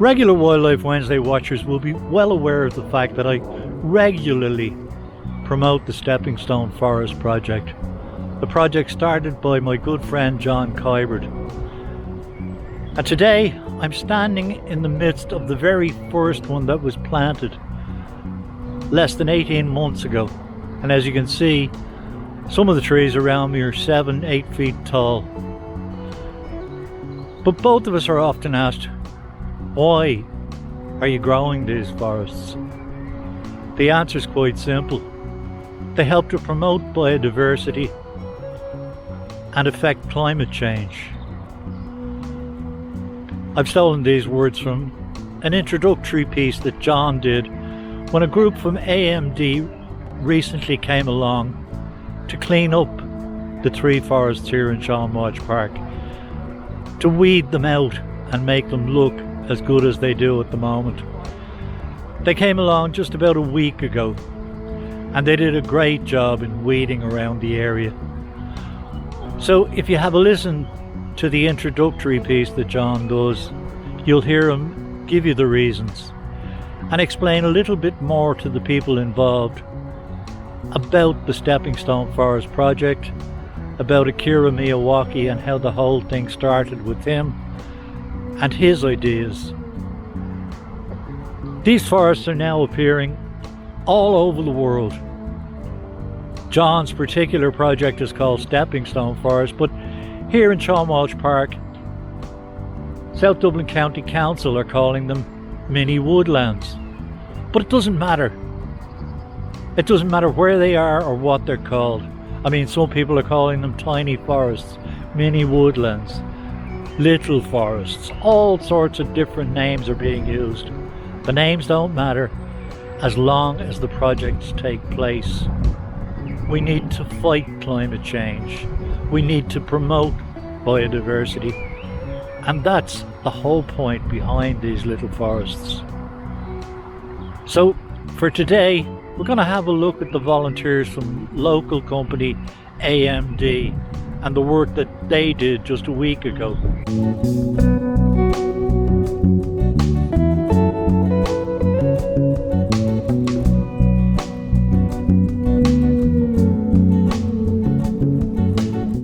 Regular Wildlife Wednesday watchers will be well aware of the fact that I regularly promote the Stepping Stone Forest project. The project started by my good friend John Kybert. And today I'm standing in the midst of the very first one that was planted less than 18 months ago. And as you can see, some of the trees around me are 7-8 feet tall. But both of us are often asked, why are you growing these forests? The answer is quite simple. They help to promote biodiversity and affect climate change. I've stolen these words from an introductory piece that John did when a group from AMD recently came along to clean up the tree forests here in Sean Walsh Park, to weed them out and make them look as good as they do at the moment. They came along just about a week ago and they did a great job in weeding around the area. So if you have a listen to the introductory piece that John does, you'll hear him give you the reasons and explain a little bit more to the people involved about the Stepping Stone Forest project, about Akira Miyawaki and how the whole thing started with him and his ideas. These forests are now appearing all over the world. John's particular project is called Stepping Stone Forest, but here in Sean Walsh Park, South Dublin County Council are calling them mini woodlands. But it doesn't matter. It doesn't matter where they are or what they're called. I mean, some people are calling them tiny forests, mini woodlands, little forests. All sorts of different names are being used. The names don't matter as long as the projects take place. We need to fight climate change. We need to promote biodiversity. And that's the whole point behind these little forests. So for today, we're going to have a look at the volunteers from local company AMD and the work that they did just a week ago.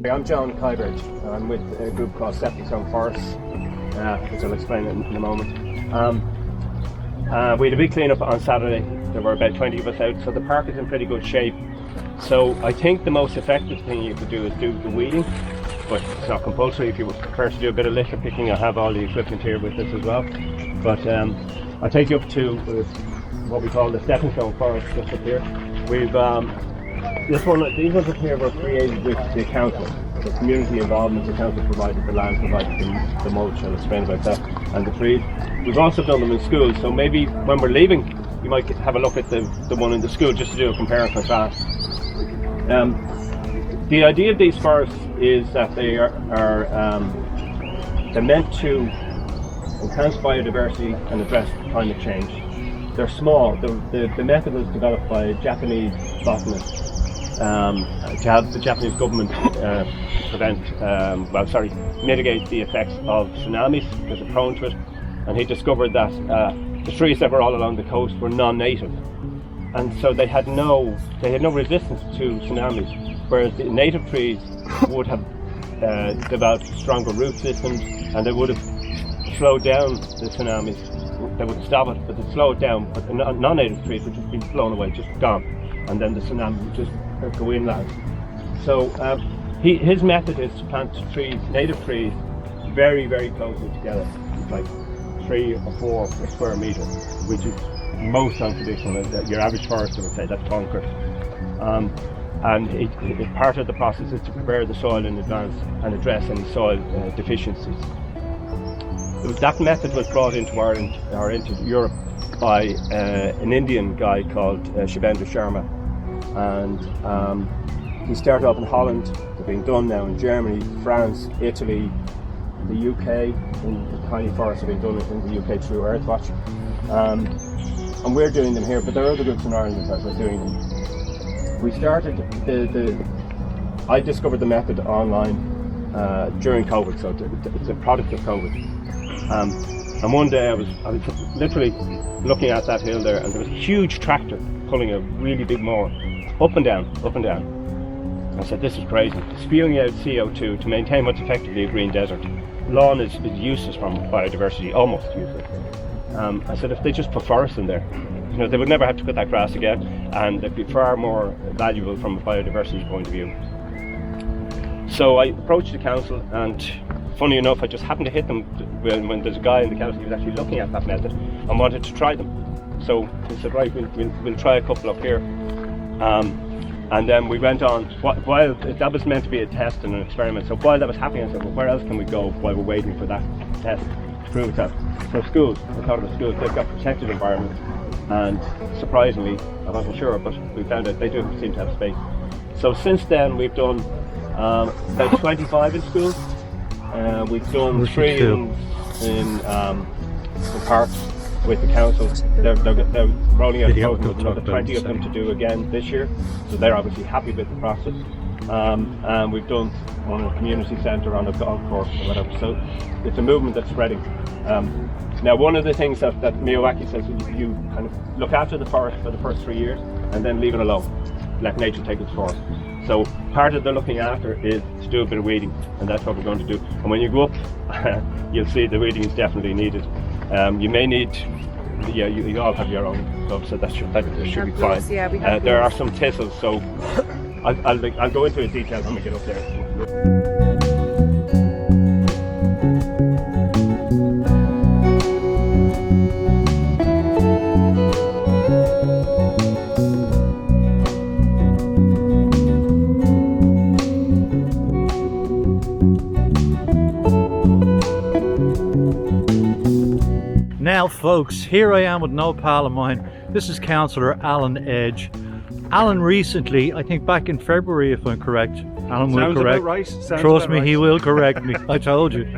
I'm John Kybert. I'm with a group called Stepping Stone Forests, which I'll explain in a moment. We had a big clean-up on Saturday. There were about 20 of us out, so the park is in pretty good shape. So I think the most effective thing you could do is do the weeding, but it's not compulsory. If you prefer to do a bit of litter picking, I have all the equipment here with us as well. But I'll take you up to what we call the Stepping Stone Forest just up here. We've these ones up here were created with the council. The community involvement, the council provided the land, provided the mulch, I'll explain about that, and the trees. We've also done them in schools, so maybe when we're leaving, you might have a look at the one in the school just to do a compare and contrast. The idea of these forests is that they are they're meant to enhance biodiversity and address climate change. They're small. The method was developed by a Japanese botanist to help the Japanese government mitigate the effects of tsunamis because they're prone to it. And he discovered that the trees that were all along the coast were non-native, and so they had no resistance to tsunamis, whereas the native trees would have developed stronger root systems and they would have slowed down the tsunamis. They would stop it, but they slow it down. But the non-native trees would just be blown away, just gone, and then the tsunami would just go inland. So his method is to plant trees, native trees, very, very closely together, like 3 or 4 per square metre, which is most non-traditional. Your average forester would say that's concrete. And part of the process is to prepare the soil in advance and address any soil deficiencies. That method was brought into Ireland or into Europe by an Indian guy called Shivendra Sharma, and he started off in Holland. They're being done now in Germany, France, Italy, the UK. In the tiny forests are being done in the UK through Earthwatch, and we're doing them here. But there are other groups in Ireland that are doing them. We started I discovered the method online during COVID, so it's a product of COVID. And one day I was literally looking at that hill there, and there was a huge tractor pulling a really big mower up and down, up and down. I said, this is crazy. Spewing out CO2 to maintain what's effectively a green desert. Lawn is useless from biodiversity, almost useless. I said, if they just put forests in there, they would never have to cut that grass again, and they'd be far more valuable from a biodiversity point of view. So I approached the council, and funny enough, I just happened to hit them when there's a guy in the council who was actually looking at that method and wanted to try them. So he said, right, we'll try a couple up here. And then we went on, while that was meant to be a test and an experiment, so while that was happening, I said, well, where else can we go while we're waiting for that test to prove itself? So schools, I thought of schools, they've got protected environments, and surprisingly, I wasn't sure, but we found out they do seem to have space. So since then, we've done about 25 in schools. We've done 3 in parks with the council. They're rolling out a program with another 20 of them to do again this year, so they're obviously happy with the process. And we've done one in a community centre on a golf course or whatever, so it's a movement that's spreading. Now, one of the things that Miyawaki says, you kind of look after the forest for the first 3 years and then leave it alone, let nature take its course. So part of the looking after is to do a bit of weeding, and that's what we're going to do. And when you go up, you'll see the weeding is definitely needed. You may need, you all have your own gloves, so that should be fine. Yeah, we have there are some thistles, so I'll go into the details when we get up there. Now folks, here I am with no pal of mine. This is Councillor Alan Edge. Alan recently, I think back in February if I'm correct, Alan will correct. Trust me, he will correct me, I told you.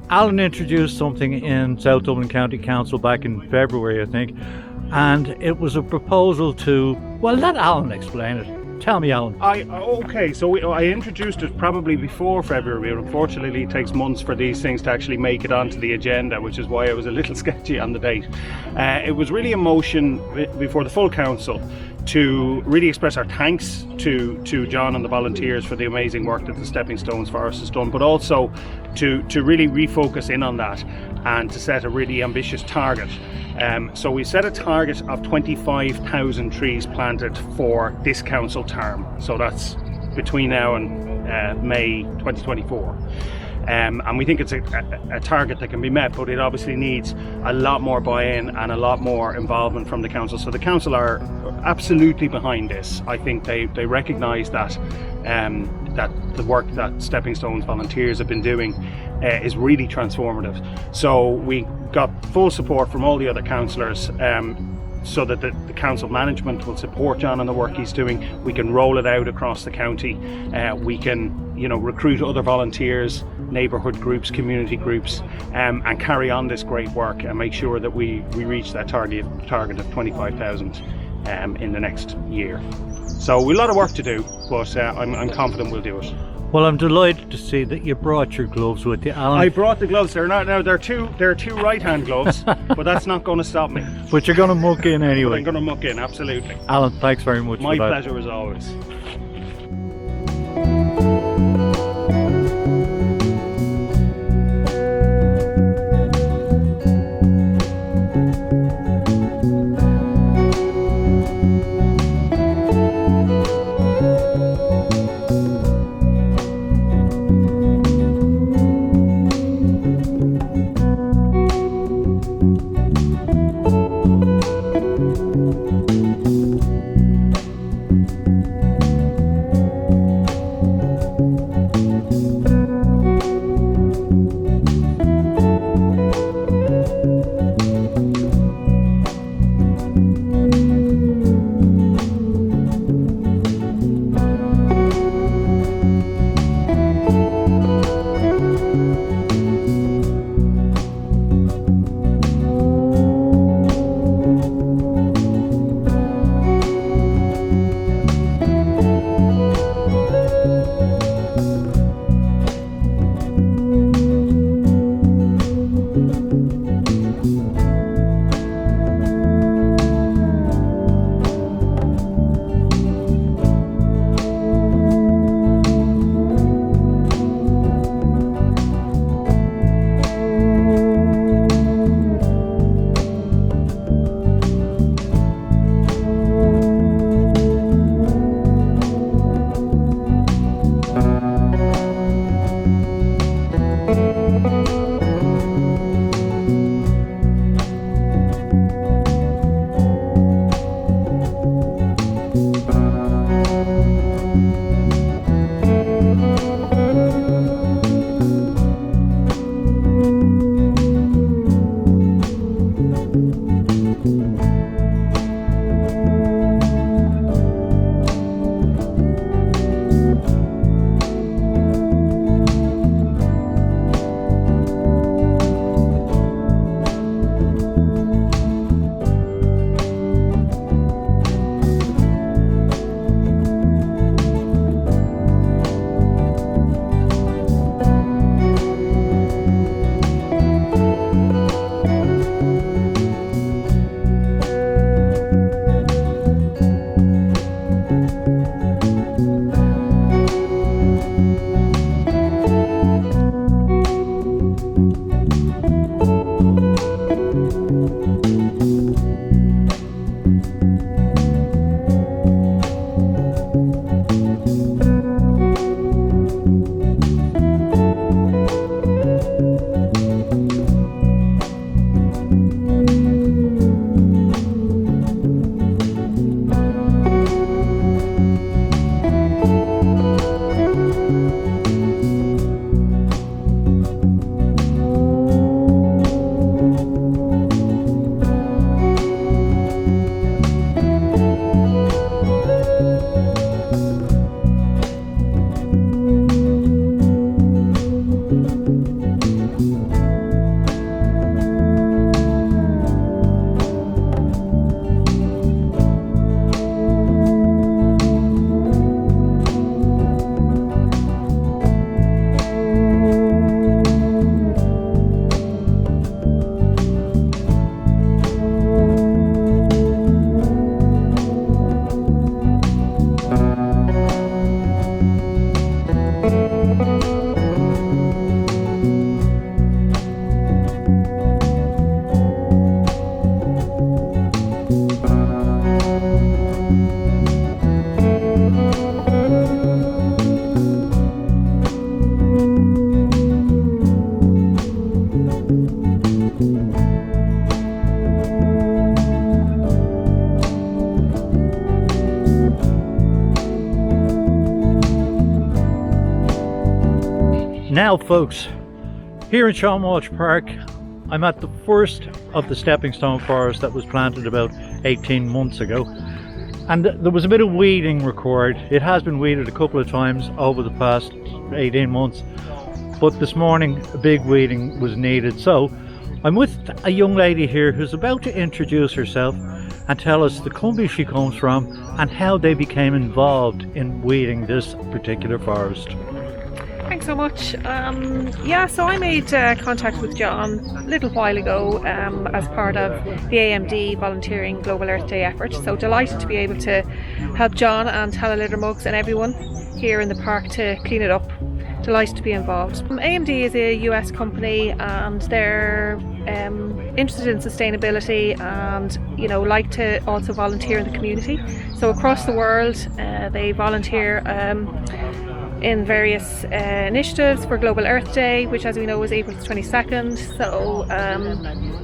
Alan introduced something in South Dublin County Council back in February, I think, and it was a proposal to, well, let Alan explain it. Tell me, Alan. Okay, so I introduced it probably before February. Unfortunately, it takes months for these things to actually make it onto the agenda, which is why I was a little sketchy on the date. It was really a motion before the full council to really express our thanks to John and the volunteers for the amazing work that the Stepping Stones Forest has done, but also to really refocus in on that and to set a really ambitious target. So we set a target of 25,000 trees planted for this council term. So that's between now and May 2024. And we think it's a target that can be met, but it obviously needs a lot more buy-in and a lot more involvement from the council. So the council are absolutely behind this. I think they recognise that that the work that Stepping Stones volunteers have been doing is really transformative. So we got full support from all the other councillors, so that the council management will support John and the work he's doing. We can roll it out across the county. We can, recruit other volunteers, neighbourhood groups, community groups, and carry on this great work and make sure that we reach that target of 25,000 in the next year. So we've a lot of work to do, but I'm confident we'll do it. Well, I'm delighted to see that you brought your gloves with you, Alan. I brought the gloves. They're two right-hand gloves, but that's not going to stop me. But you're going to muck in anyway. But I'm going to muck in, absolutely. Alan, thanks very much. My pleasure as always. Now folks, here in Shawmwalch Park, I'm at the first of the stepping stone forest that was planted about 18 months ago. And there was a bit of weeding required. It has been weeded a couple of times over the past 18 months. But this morning, a big weeding was needed. So I'm with a young lady here who's about to introduce herself and tell us the company she comes from and how they became involved in weeding this particular forest. Thanks so much. So I made contact with John a little while ago as part of the AMD Volunteering Global Earth Day effort. So delighted to be able to help John and Tala Littermugs and everyone here in the park to clean it up. Delighted to be involved. AMD is a US company and they're interested in sustainability and like to also volunteer in the community. So across the world they volunteer in various initiatives for Global Earth Day, which as we know is April 22nd. So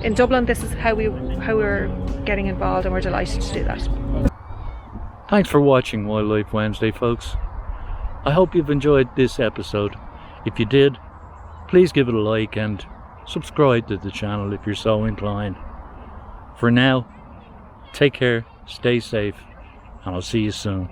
in Dublin, this is how we're getting involved, and we're delighted to do that. Thanks for watching Wildlife Wednesday, folks. I hope you've enjoyed this episode. If you did, please give it a like and subscribe to the channel if you're so inclined. For now, take care, stay safe, and I'll see you soon.